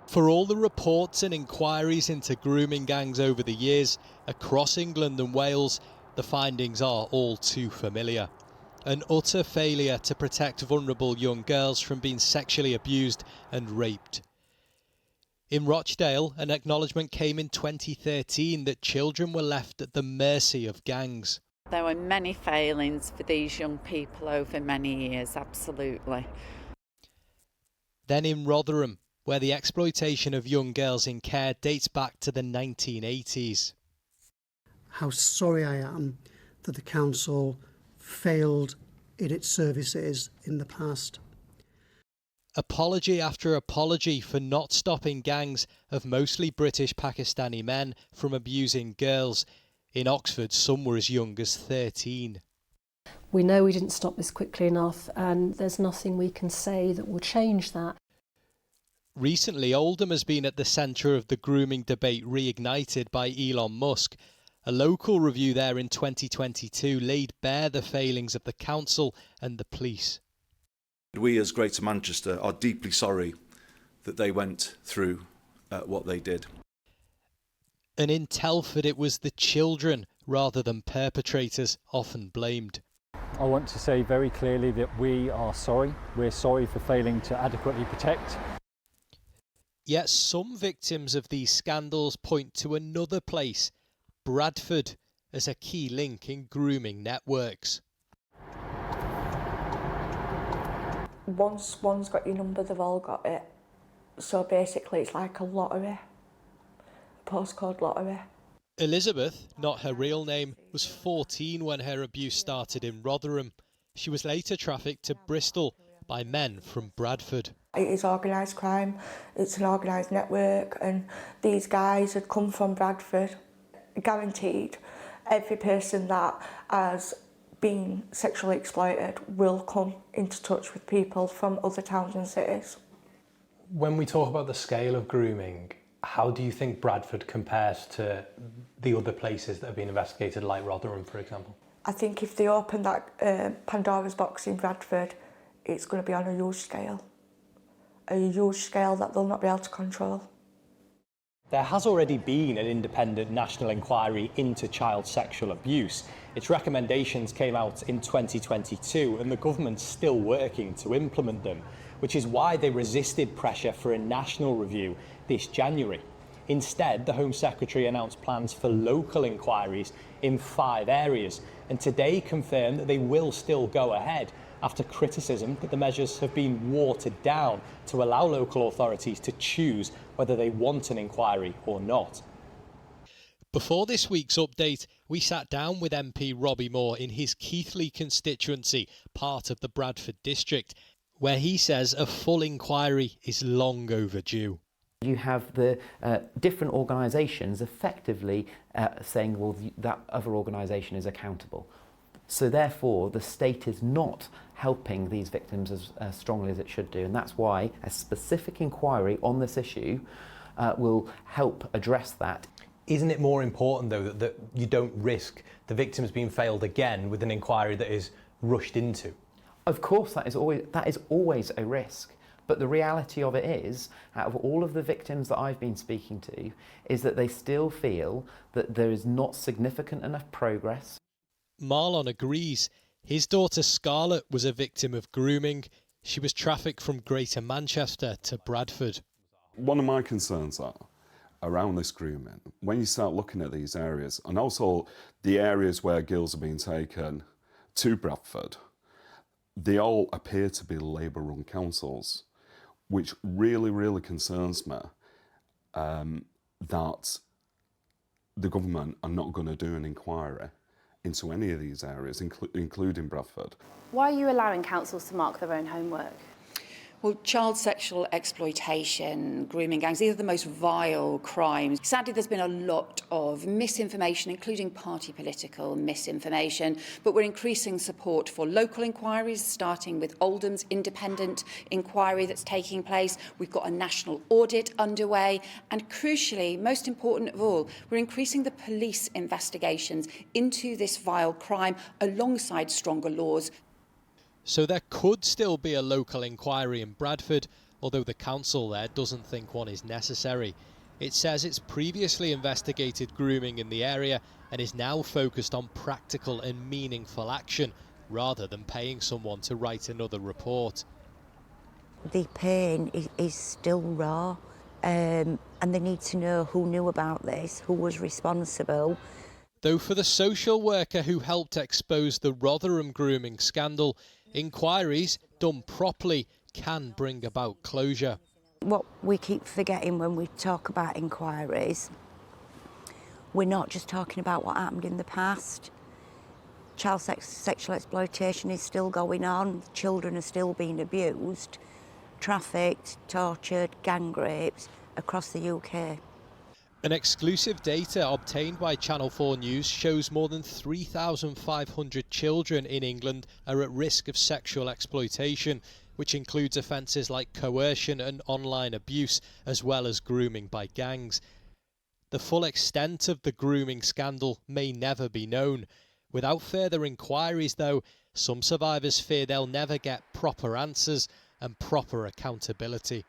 For all the reports and inquiries into grooming gangs over the years, across England and Wales, the findings are all too familiar. An utter failure to protect vulnerable young girls from being sexually abused and raped. In Rochdale, an acknowledgement came in 2013 that children were left at the mercy of gangs. There were many failings for these young people over many years, absolutely. Then in Rotherham, where the exploitation of young girls in care dates back to the 1980s. How sorry I am that the council failed in its services in the past. Apology after apology for not stopping gangs of mostly British Pakistani men from abusing girls. In Oxford, some were as young as 13. We know we didn't stop this quickly enough, and there's nothing we can say that will change that. Recently, Oldham has been at the centre of the grooming debate reignited by Elon Musk. A local review there in 2022 laid bare the failings of the council and the police. We as Greater Manchester are deeply sorry that they went through what they did. And in Telford, it was the children rather than perpetrators often blamed. I want to say very clearly that we are sorry. We're sorry for failing to adequately protect. Yet some victims of these scandals point to another place, Bradford, as a key link in grooming networks. Once one's got your number, they've all got it. So basically it's like a lottery, a postcode lottery. Elizabeth, not her real name, was 14 when her abuse started in Rotherham. She was later trafficked to Bristol by men from Bradford. It is organised crime, it's an organised network, and these guys had come from Bradford. Guaranteed, every person that has been sexually exploited will come into touch with people from other towns and cities. When we talk about the scale of grooming, how do you think Bradford compares to the other places that have been investigated, like Rotherham, for example? I think if they open that Pandora's box in Bradford, it's going to be on a huge scale that they'll not be able to control. There has already been an independent national inquiry into child sexual abuse. Its recommendations came out in 2022 and the government's still working to implement them, which is why they resisted pressure for a national review this January. Instead, the Home Secretary announced plans for local inquiries in 5 areas and today confirmed that they will still go ahead after criticism that the measures have been watered down to allow local authorities to choose whether they want an inquiry or not. Before this week's update, we sat down with MP Robbie Moore in his Keighley constituency, part of the Bradford district, where he says a full inquiry is long overdue. You have the different organisations effectively saying, well, that other organisation is accountable. So therefore, the state is not helping these victims as strongly as it should do. And that's why a specific inquiry on this issue will help address that. Isn't it more important, though, that you don't risk the victims being failed again with an inquiry that is rushed into? Of course, that is always a risk. But the reality of it is, out of all of the victims that I've been speaking to, is that they still feel that there is not significant enough progress. Marlon agrees. His daughter Scarlett was a victim of grooming. She was trafficked from Greater Manchester to Bradford. One of my concerns are around this grooming, when you start looking at these areas, and also the areas where girls are being taken to Bradford, they all appear to be Labour-run councils, which really, really concerns me that the government are not going to do an inquiry into any of these areas, including Bradford. Why are you allowing councils to mark their own homework? Well, child sexual exploitation, grooming gangs, these are the most vile crimes. Sadly, there's been a lot of misinformation, including party political misinformation, but we're increasing support for local inquiries, starting with Oldham's independent inquiry that's taking place. We've got a national audit underway, and crucially, most important of all, we're increasing the police investigations into this vile crime alongside stronger laws. So there could still be a local inquiry in Bradford, although the council there doesn't think one is necessary. It says it's previously investigated grooming in the area and is now focused on practical and meaningful action rather than paying someone to write another report. The pain is still raw, and they need to know who knew about this, who was responsible. Though for the social worker who helped expose the Rotherham grooming scandal, inquiries done properly can bring about closure. What we keep forgetting when we talk about inquiries, we're not just talking about what happened in the past. Child sexual exploitation is still going on, children are still being abused, trafficked, tortured, gang rapes across the UK. An exclusive data obtained by Channel 4 News shows more than 3,500 children in England are at risk of sexual exploitation, which includes offences like coercion and online abuse, as well as grooming by gangs. The full extent of the grooming scandal may never be known. Without further inquiries, though, some survivors fear they'll never get proper answers and proper accountability.